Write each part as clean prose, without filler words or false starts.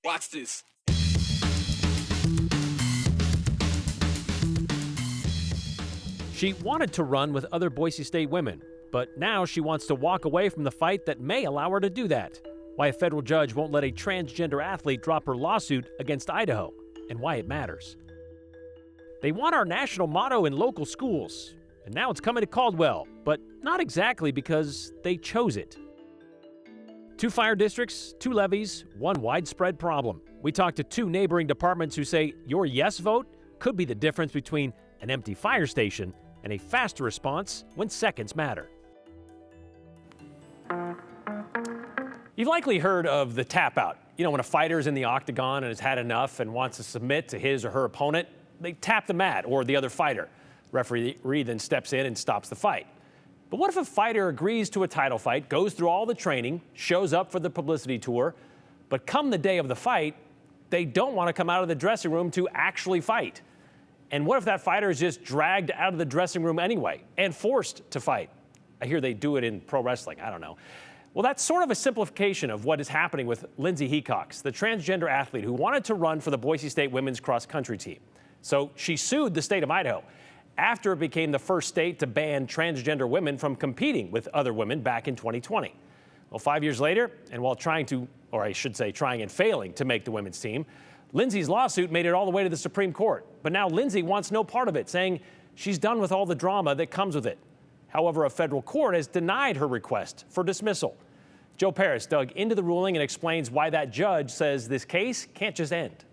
Watch this. She wanted to run with other Boise State women, but now she wants to walk away from the fight that may allow her to do that. Why a federal judge won't let a transgender athlete drop her lawsuit against Idaho, and why it matters. They want our national motto in local schools, and now it's coming to Caldwell, but not exactly because they chose it. 2 fire districts, 2 levies, 1 widespread problem. We talked to 2 neighboring departments who say your yes vote could be the difference between an empty fire station and a faster response when seconds matter. You've likely heard of the tap out. You know, when a fighter's in the octagon and has had enough and wants to submit to his or her opponent, they tap the mat or the other fighter. Referee then steps in and stops the fight. But what if a fighter agrees to a title fight, goes through all the training, shows up for the publicity tour, but come the day of the fight, they don't want to come out of the dressing room to actually fight? And what if that fighter is just dragged out of the dressing room anyway and forced to fight? I hear they do it in pro wrestling. I don't know. Well, that's sort of a simplification of what is happening with Lindsey Hecox, the transgender athlete who wanted to run for the Boise State women's cross country team. So she sued the state of Idaho after it became the first state to ban transgender women from competing with other women back in 2020. Well, 5 years later, and while trying and failing to make the women's team, Lindsey's lawsuit made it all the way to the Supreme Court. But now Lindsey wants no part of it, saying she's done with all the drama that comes with it. However, a federal court has denied her request for dismissal. Joe Paris dug into the ruling and explains why that judge says this case can't just end.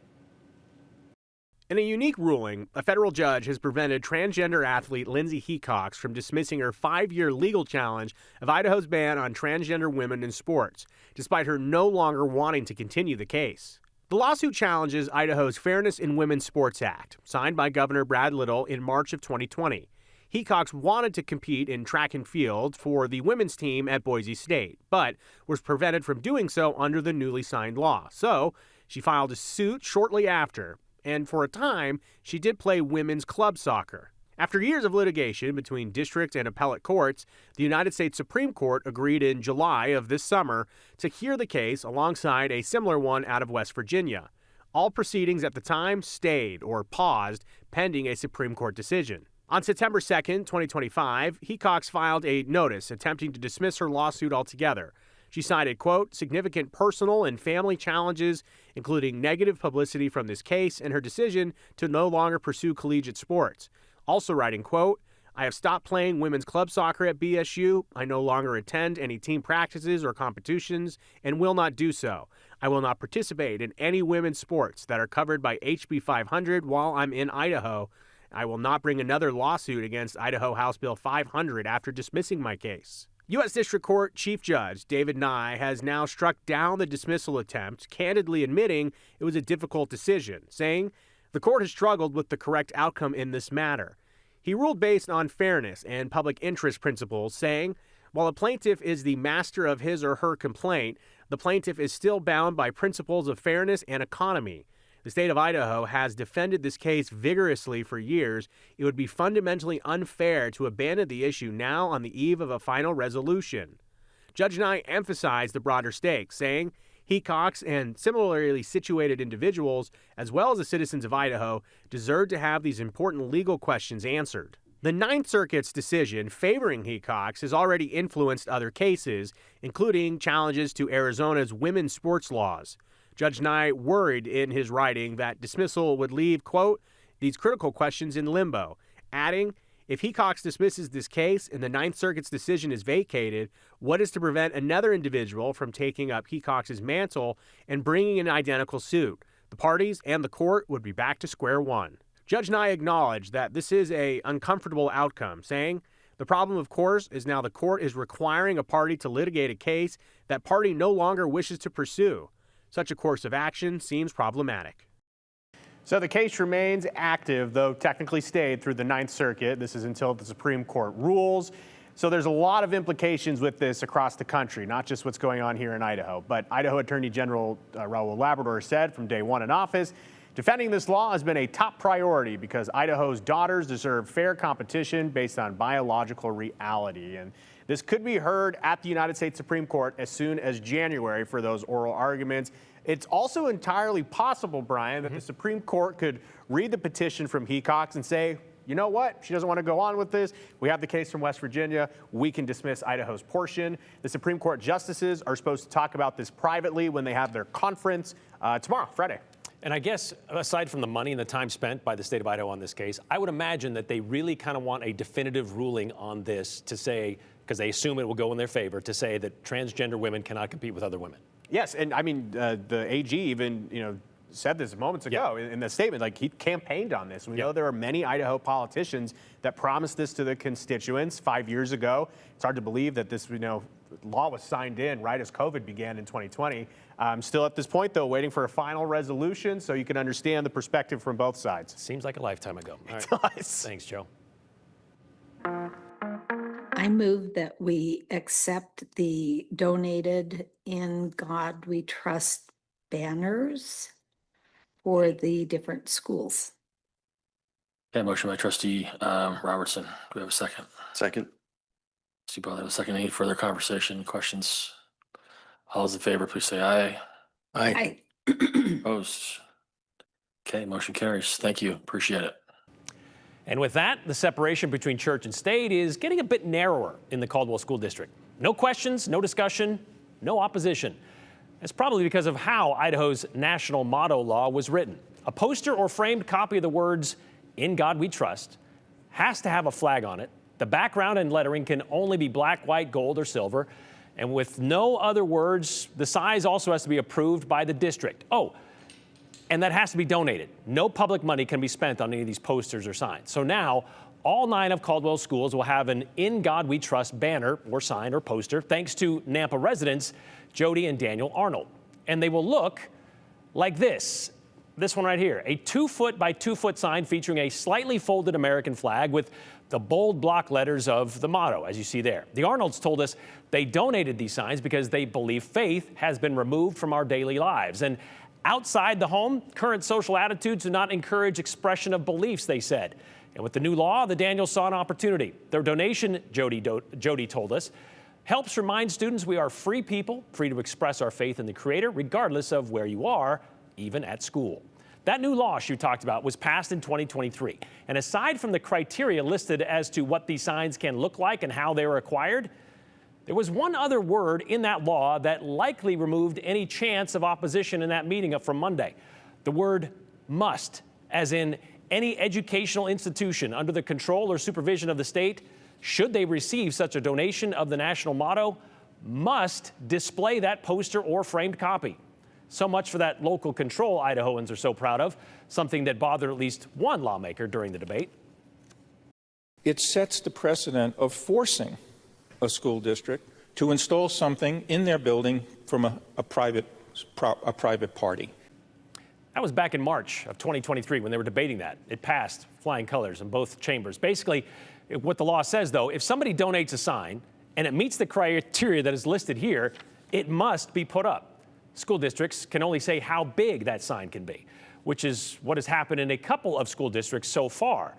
In a unique ruling, a federal judge has prevented transgender athlete Lindsey Hecox from dismissing her 5-year legal challenge of Idaho's ban on transgender women in sports, despite her no longer wanting to continue the case. The lawsuit challenges Idaho's Fairness in Women's Sports Act, signed by Governor Brad Little in March of 2020. Hecox wanted to compete in track and field for the women's team at Boise State, but was prevented from doing so under the newly signed law. So she filed a suit shortly after, and for a time, she did play women's club soccer. After years of litigation between district and appellate courts, the United States Supreme Court agreed in July of this summer to hear the case alongside a similar one out of West Virginia. All proceedings at the time stayed or paused pending a Supreme Court decision. On September 2nd, 2025, Hecox filed a notice attempting to dismiss her lawsuit altogether. She cited, quote, significant personal and family challenges, including negative publicity from this case and her decision to no longer pursue collegiate sports. Also writing, quote, I have stopped playing women's club soccer at BSU. I no longer attend any team practices or competitions and will not do so. I will not participate in any women's sports that are covered by HB 500 while I'm in Idaho. I will not bring another lawsuit against Idaho House Bill 500 after dismissing my case. U.S. District Court Chief Judge David Nye has now struck down the dismissal attempt, candidly admitting it was a difficult decision, saying the court has struggled with the correct outcome in this matter. He ruled based on fairness and public interest principles, saying, while a plaintiff is the master of his or her complaint, the plaintiff is still bound by principles of fairness and economy. The state of Idaho has defended this case vigorously for years. It would be fundamentally unfair to abandon the issue now on the eve of a final resolution. Judge Nye emphasized the broader stakes, saying Hecox and similarly situated individuals, as well as the citizens of Idaho, deserve to have these important legal questions answered. The Ninth Circuit's decision favoring Hecox has already influenced other cases, including challenges to Arizona's women's sports laws. Judge Nye worried in his writing that dismissal would leave, quote, these critical questions in limbo, adding, if Hecox dismisses this case and the Ninth Circuit's decision is vacated, what is to prevent another individual from taking up Hecox's mantle and bringing an identical suit? The parties and the court would be back to square one. Judge Nye acknowledged that this is an uncomfortable outcome, saying, the problem, of course, is now the court is requiring a party to litigate a case that party no longer wishes to pursue. Such a course of action seems problematic. So the case remains active, though technically stayed through the Ninth Circuit. This is until the Supreme Court rules. So there's a lot of implications with this across the country, not just what's going on here in Idaho. But Idaho Attorney General Raul Labrador said from day one in office, defending this law has been a top priority because Idaho's daughters deserve fair competition based on biological reality. And This could be heard at the United States Supreme Court as soon as January for those oral arguments. It's also entirely possible, Brian, that the Supreme Court could read the petition from Hecox and say, you know what? She doesn't want to go on with this. We have the case from West Virginia. We can dismiss Idaho's portion. The Supreme Court justices are supposed to talk about this privately when they have their conference tomorrow, Friday. And I guess, aside from the money and the time spent by the state of Idaho on this case, I would imagine that they really kind of want a definitive ruling on this to say, because they assume it will go in their favor, to say that transgender women cannot compete with other women. Yes, and I mean, the AG even, said this moments ago in the statement, like he campaigned on this. We know there are many Idaho politicians that promised this to the constituents 5 years ago. It's hard to believe that this, law was signed in right as COVID began in 2020. Still at this point, though, waiting for a final resolution so you can understand the perspective from both sides. Seems like a lifetime ago. All right. It does. Thanks, Joe. I move that we accept the donated In God We Trust banners for the different schools. Okay, motion by trustee Robertson. Do we have a second? Second. Trustee Ball, have a second. Any further conversation, questions? All those in favor, please say aye. Aye. Opposed? Okay, motion carries. Thank you. Appreciate it. And with that, the separation between church and state is getting a bit narrower in the Caldwell School District. No questions, no discussion, no opposition. That's probably because of how Idaho's national motto law was written. A poster or framed copy of the words, "In God We Trust," has to have a flag on it. The background and lettering can only be black, white, gold, or silver. And with no other words, the size also has to be approved by the district. Oh, and that has to be donated. No public money can be spent on any of these posters or signs. So now, all 9 of Caldwell's schools will have an In God We Trust banner or sign or poster, thanks to Nampa residents Jody and Daniel Arnold. And they will look like this one right here, a 2-foot by 2-foot sign featuring a slightly folded American flag with the bold block letters of the motto, as you see there. The Arnolds told us they donated these signs because they believe faith has been removed from our daily lives. And outside the home, current social attitudes do not encourage expression of beliefs, they said. And with the new law, the Daniels saw an opportunity. Their donation, Jody told us, helps remind students we are free people, free to express our faith in the Creator, regardless of where you are, even at school. That new law she talked about was passed in 2023. And aside from the criteria listed as to what these signs can look like and how they were acquired, there was one other word in that law that likely removed any chance of opposition in that meeting from Monday. The word must, as in any educational institution under the control or supervision of the state, should they receive such a donation of the national motto, must display that poster or framed copy. So much for that local control Idahoans are so proud of, something that bothered at least one lawmaker during the debate. It sets the precedent of forcing a school district to install something in their building from a private party. That was back in March of 2023 when they were debating that. It passed flying colors in both chambers. Basically, what the law says, though, if somebody donates a sign and it meets the criteria that is listed here, it must be put up. School districts can only say how big that sign can be, which is what has happened in a couple of school districts so far.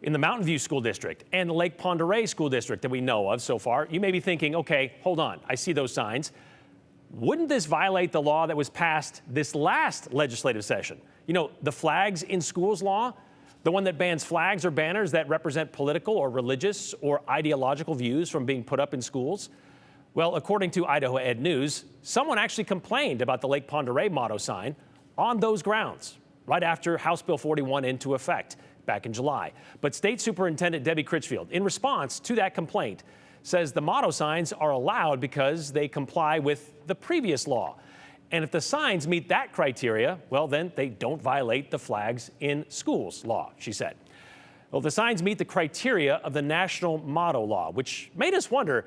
In the Mountain View School District and the Lake Pend Oreille School District that we know of so far, you may be thinking, okay, hold on, I see those signs. Wouldn't this violate the law that was passed this last legislative session? The Flags in Schools law, the one that bans flags or banners that represent political or religious or ideological views from being put up in schools? Well, according to Idaho Ed News, someone actually complained about the Lake Pend Oreille motto sign on those grounds, right after House Bill 41 went into effect back in July. But State Superintendent Debbie Critchfield, in response to that complaint, says the motto signs are allowed because they comply with the previous law. And if the signs meet that criteria, well, then they don't violate the Flags in Schools law, she said. Well, the signs meet the criteria of the national motto law, which made us wonder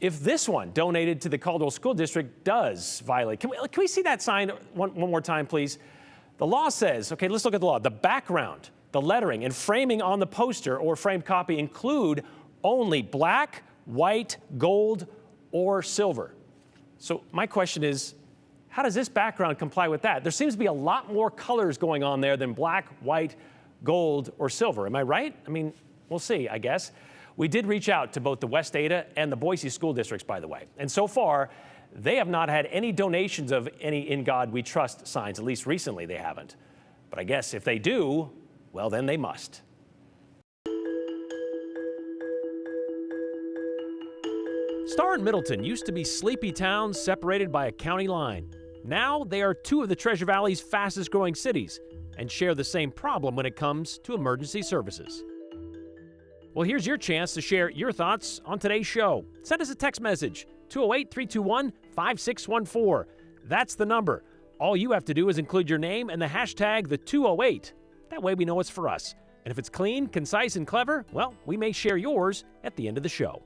if this one donated to the Caldwell School District does violate. Can we see that sign one more time, please? The law says, okay, let's look at the law. The background, the lettering, and framing on the poster or framed copy include only black, white, gold, or silver. So my question is, how does this background comply with that? There seems to be a lot more colors going on there than black, white, gold, or silver. Am I right? I mean, we'll see, I guess. We did reach out to both the West Ada and the Boise school districts, by the way. And so far, they have not had any donations of any "In God We Trust" signs. At least recently they haven't. But I guess if they do, well, then they must. Star and Middleton used to be sleepy towns separated by a county line. Now they are two of the Treasure Valley's fastest growing cities and share the same problem when it comes to emergency services. Well, here's your chance to share your thoughts on today's show. Send us a text message, 208-321-5614. That's the number. All you have to do is include your name and the hashtag the 208. That way we know it's for us. And if it's clean, concise, and clever, well, we may share yours at the end of the show.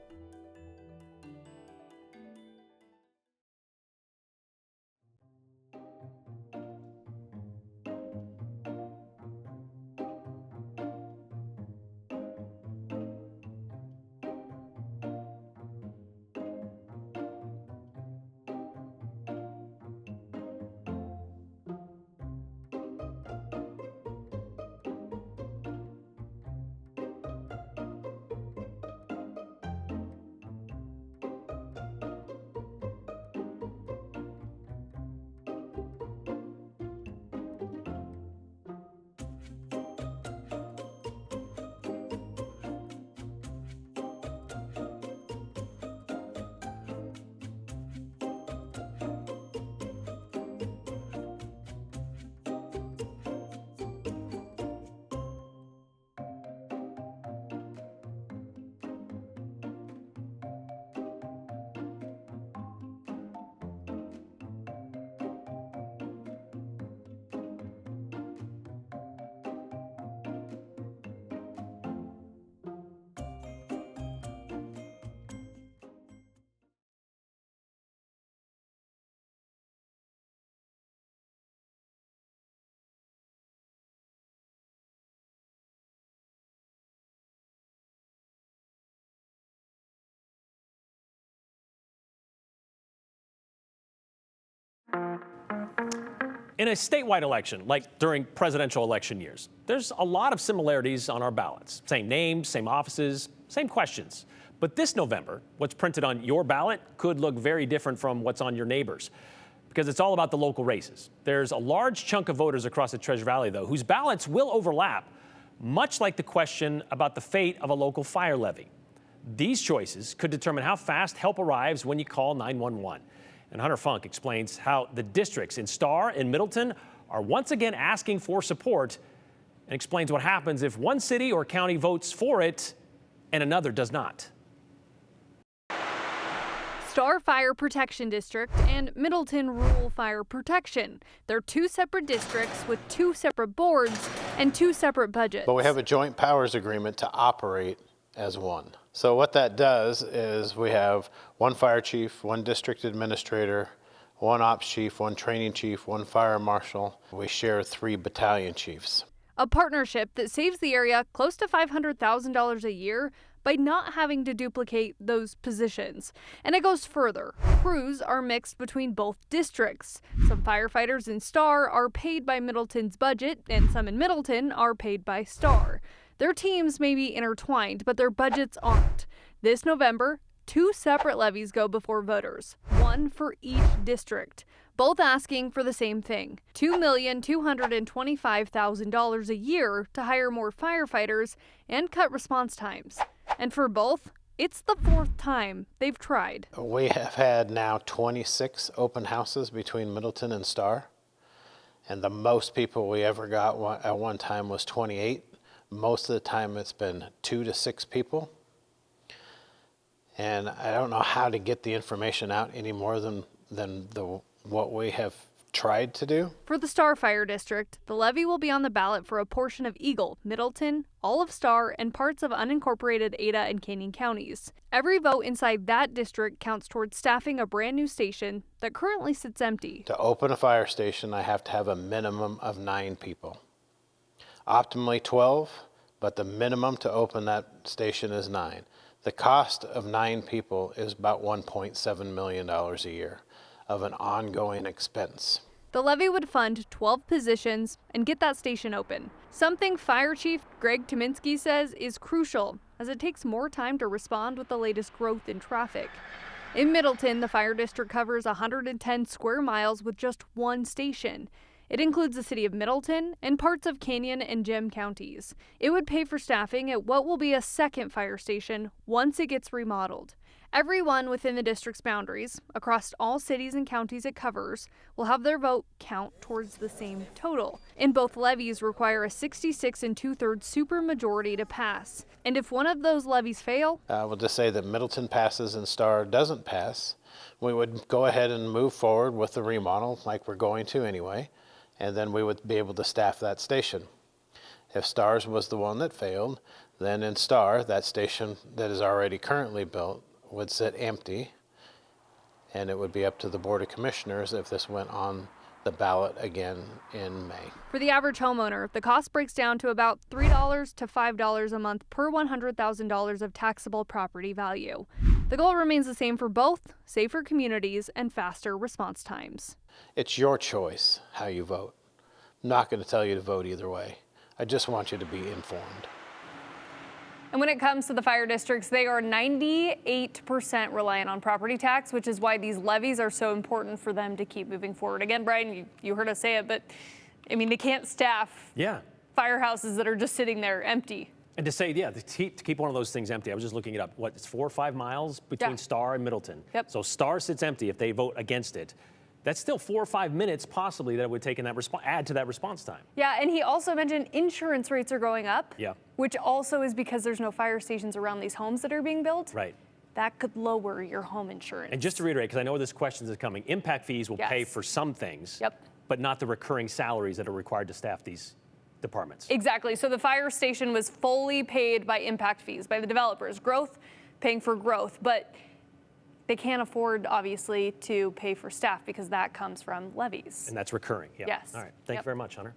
In a statewide election, like during presidential election years, there's a lot of similarities on our ballots. Same names, same offices, same questions. But this November, what's printed on your ballot could look very different from what's on your neighbor's, because it's all about the local races. There's a large chunk of voters across the Treasure Valley, though, whose ballots will overlap, much like the question about the fate of a local fire levy. These choices could determine how fast help arrives when you call 911. And Hunter Funk explains how the districts in Star and Middleton are once again asking for support, and explains what happens if one city or county votes for it and another does not. Star Fire Protection District and Middleton Rural Fire Protection. They're two separate districts with two separate boards and two separate budgets. But we have a joint powers agreement to operate as one. So what that does is we have one fire chief, one district administrator, one ops chief, one training chief, one fire marshal. We share 3 battalion chiefs. A partnership that saves the area close to $500,000 a year by not having to duplicate those positions. And it goes further. Crews are mixed between both districts. Some firefighters in Star are paid by Middleton's budget, and some in Middleton are paid by Star. Their teams may be intertwined, but their budgets aren't. This November, 2 separate levies go before voters, one for each district, both asking for the same thing, $2,225,000 a year to hire more firefighters and cut response times. And for both, it's the 4th time they've tried. We have had now 26 open houses between Middleton and Star, and the most people we ever got at one time was 28. Most of the time it's been 2 to 6 people. And I don't know how to get the information out any more than what we have tried to do. For the Star Fire District, the levy will be on the ballot for a portion of Eagle, Middleton, all of Star, and parts of unincorporated Ada and Canyon counties. Every vote inside that district counts towards staffing a brand new station that currently sits empty. To open a fire station, I have to have a minimum of 9 people. Optimally 12, but the minimum to open that station is 9. The cost of 9 people is about $1.7 million a year of an ongoing expense. The levy would fund 12 positions and get that station open. Something Fire Chief Greg Tominski says is crucial, as it takes more time to respond with the latest growth in traffic. In Middleton, the fire district covers 110 square miles with just one station. It includes the city of Middleton and parts of Canyon and Gem counties. It would pay for staffing at what will be a second fire station once it gets remodeled. Everyone within the district's boundaries, across all cities and counties it covers, will have their vote count towards the same total. And both levies require a 66 2/3 supermajority to pass. And if one of those levies fail, We'll just say that Middleton passes and Star doesn't pass. We would go ahead and move forward with the remodel like we're going to anyway, and then we would be able to staff that station. If Stars was the one that failed, then in Star, that station that is already currently built would sit empty, and it would be up to the Board of Commissioners if this went on the ballot again in May. for the average homeowner, the cost breaks down to about $3 to $5 a month per $100,000 of taxable property value. The goal remains the same for both: safer communities and faster response times. It's your choice how you vote. I'm not going to tell you to vote either way. I just want you to be informed. And when it comes to the fire districts, they are 98% reliant on property tax, which is why these levies are so important for them to keep moving forward. Again, Brian, you heard us say it, but I mean, they can't staff firehouses that are just sitting there empty. And to say, to keep one of those things empty, I was just looking it up. What, it's 4 or 5 miles between Star and Middleton. Yep. So Star sits empty if they vote against it. That's still 4 or 5 minutes possibly that it would take in that add to that response time. Yeah, and he also mentioned insurance rates are going up. Yeah. Which also is because there's no fire stations around these homes that are being built. Right. That could lower your home insurance. And just to reiterate, because I know this question is coming, impact fees will pay for some things, but not the recurring salaries that are required to staff these departments. Exactly. So the fire station was fully paid by impact fees, by the developers. Growth, paying for growth. But they can't afford, obviously, to pay for staff because that comes from levies. And that's recurring. Yeah. Yes. All right. Thank you very much, Hunter.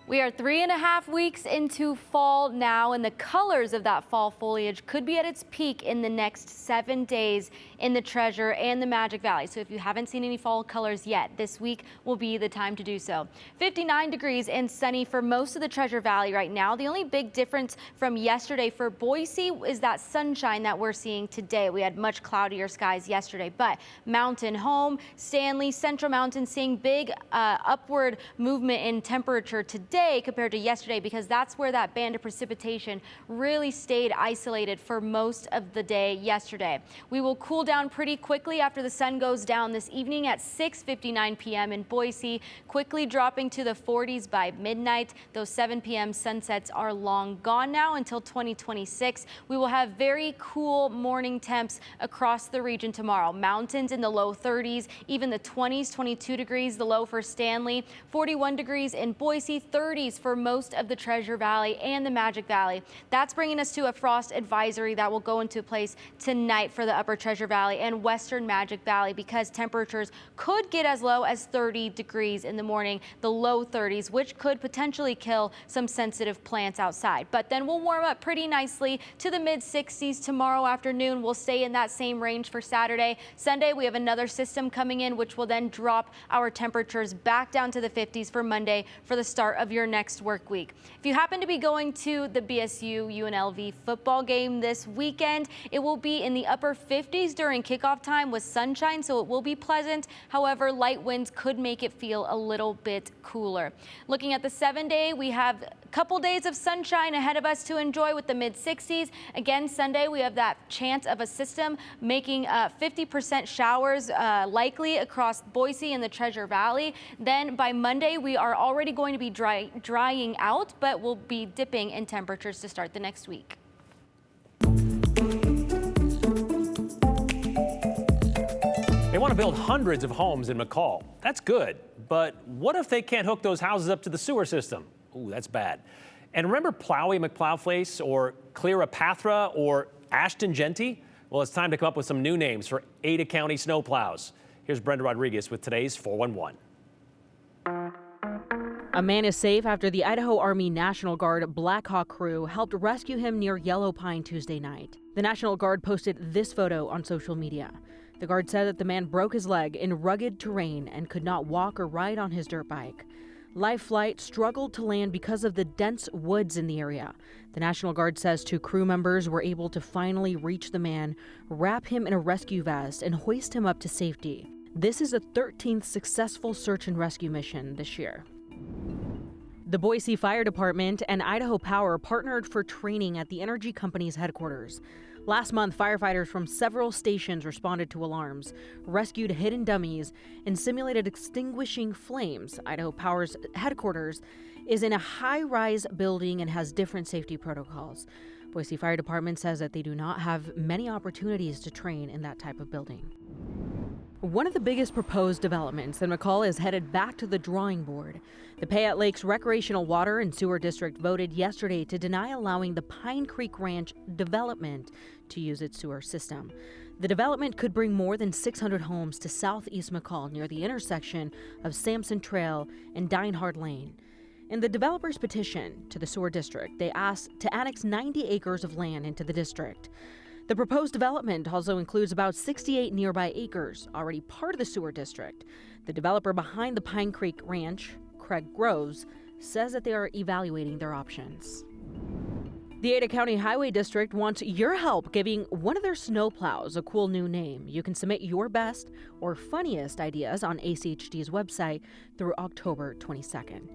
We are 3.5 weeks into fall now, and the colors of that fall foliage could be at its peak in the next 7 days in the Treasure and the Magic Valley. So if you haven't seen any fall colors yet, this week will be the time to do so. 59 degrees and sunny for most of the Treasure Valley right now. The only big difference from yesterday for Boise is that sunshine that we're seeing today. We had much cloudier skies yesterday, but Mountain Home, Stanley, Central Mountain seeing big upward movement in temperature today compared to yesterday, because that's where that band of precipitation really stayed isolated for most of the day yesterday. We will cool down pretty quickly after the sun goes down this evening at 6:59 p.m. in Boise, quickly dropping to the 40s by midnight. Those 7 p.m. sunsets are long gone now until 2026. We will have very cool morning temps across the region tomorrow. Mountains in the low 30s, even the 20s, 22 degrees, the low for Stanley, 41 degrees in Boise, 30s for most of the Treasure Valley and the Magic Valley. That's bringing us to a frost advisory that will go into place tonight for the upper Treasure Valley and western Magic Valley, because temperatures could get as low as 30 degrees in the morning, the low 30s, which could potentially kill some sensitive plants outside. But then we'll warm up pretty nicely to the mid 60s tomorrow afternoon. We'll stay in that same range for Saturday. Sunday, we have another system coming in, which will then drop our temperatures back down to the 50s for Monday for the start of your next work week. If you happen to be going to the BSU UNLV football game this weekend, it will be in the upper 50s during kickoff time with sunshine, so it will be pleasant. However, light winds could make it feel a little bit cooler. Looking at the 7-day, we have a couple days of sunshine ahead of us to enjoy with the mid 60s. Again, Sunday, we have that chance of a system making 50% showers likely across Boise and the Treasure Valley. Then by Monday, we are already going to be drying out, but we'll be dipping in temperatures to start the next week. They want to build hundreds of homes in McCall. That's good, but what if they can't hook those houses up to the sewer system? Ooh, that's bad. And remember Plowy McPlowface or Clearapathra or Ashton Genty? Well, it's time to come up with some new names for Ada County snowplows. Here's Brenda Rodriguez with today's 411. A man is safe after the Idaho Army National Guard Black Hawk crew helped rescue him near Yellow Pine Tuesday night. The National Guard posted this photo on social media. The Guard said that the man broke his leg in rugged terrain and could not walk or ride on his dirt bike. Life Flight struggled to land because of the dense woods in the area. The National Guard says 2 crew members were able to finally reach the man, wrap him in a rescue vest, and hoist him up to safety. This is the 13th successful search and rescue mission this year. The Boise Fire Department and Idaho Power partnered for training at the energy company's headquarters. Last month, firefighters from several stations responded to alarms, rescued hidden dummies, and simulated extinguishing flames. Idaho Power's headquarters is in a high-rise building and has different safety protocols. Boise Fire Department says that they do not have many opportunities to train in that type of building. One of the biggest proposed developments in McCall is headed back to the drawing board. The Payette Lakes Recreational Water and Sewer District voted yesterday to deny allowing the Pine Creek Ranch development to use its sewer system. The development could bring more than 600 homes to southeast McCall near the intersection of Sampson Trail and Dinehard Lane. In the developer's petition to the sewer district, they asked to annex 90 acres of land into the district. The proposed development also includes about 68 nearby acres, already part of the sewer district. The developer behind the Pine Creek Ranch, Craig Groves, says that they are evaluating their options. The Ada County Highway District wants your help giving one of their snowplows a cool new name. You can submit your best or funniest ideas on ACHD's website through October 22nd.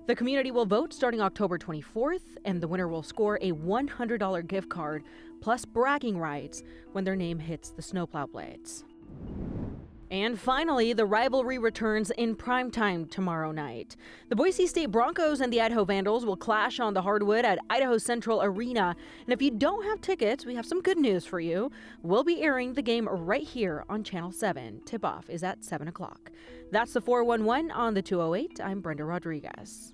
The community will vote starting October 24th, and the winner will score a $100 gift card plus bragging rights when their name hits the snowplow blades. And finally, the rivalry returns in primetime tomorrow night. The Boise State Broncos and the Idaho Vandals will clash on the hardwood at Idaho Central Arena. And if you don't have tickets, we have some good news for you. We'll be airing the game right here on Channel 7. Tip-off is at 7 o'clock. That's the 411 on the 208. I'm Brenda Rodriguez.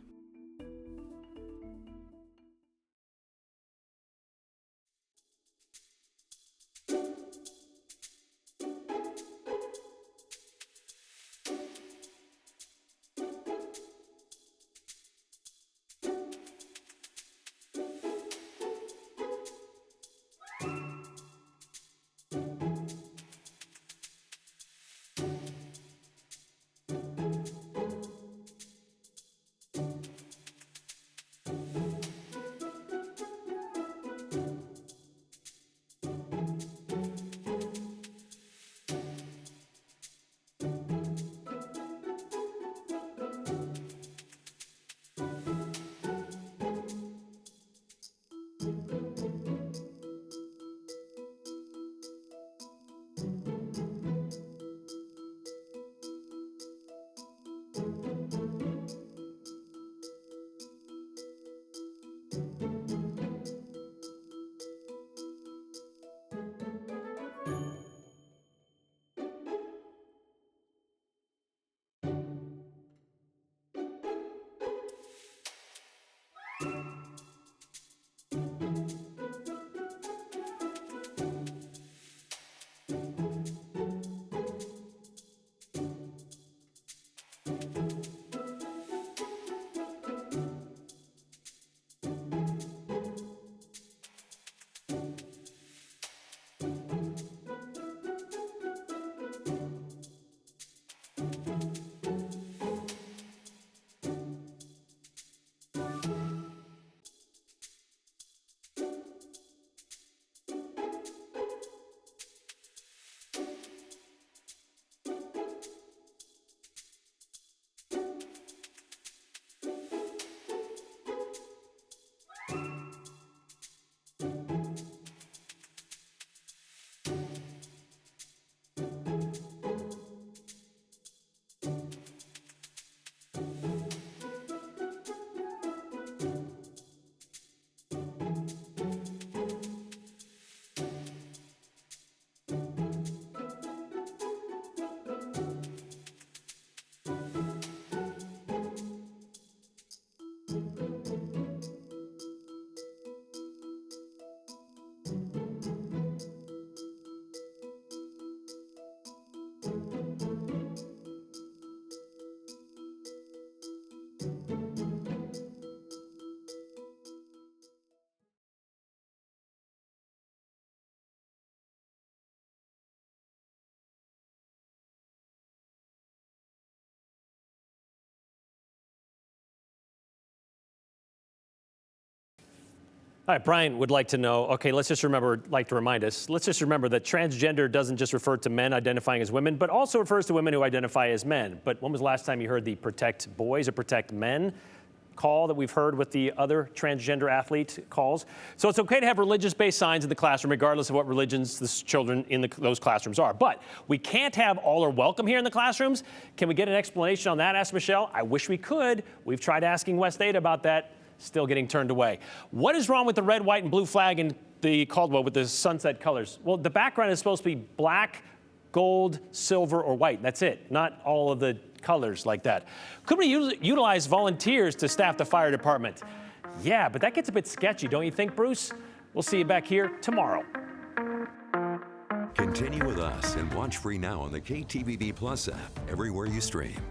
All right, Brian would like to know, okay, let's just remember that transgender doesn't just refer to men identifying as women, but also refers to women who identify as men. But when was the last time you heard the protect boys or protect men call that we've heard with the other transgender athlete calls? So it's okay to have religious-based signs in the classroom, regardless of what religions the children in those classrooms are. But we can't have all are welcome here in the classrooms. Can we get an explanation on that? Asked Michelle. I wish we could. We've tried asking West Ada about that. Still getting turned away. What is wrong with the red, white, and blue flag in the Caldwell with the sunset colors? Well, the background is supposed to be black, gold, silver, or white. That's it, not all of the colors like that. Could we utilize volunteers to staff the fire department? Yeah, but that gets a bit sketchy, don't you think, Bruce? We'll see you back here tomorrow. Continue with us and watch free now on the KTVB Plus app everywhere you stream.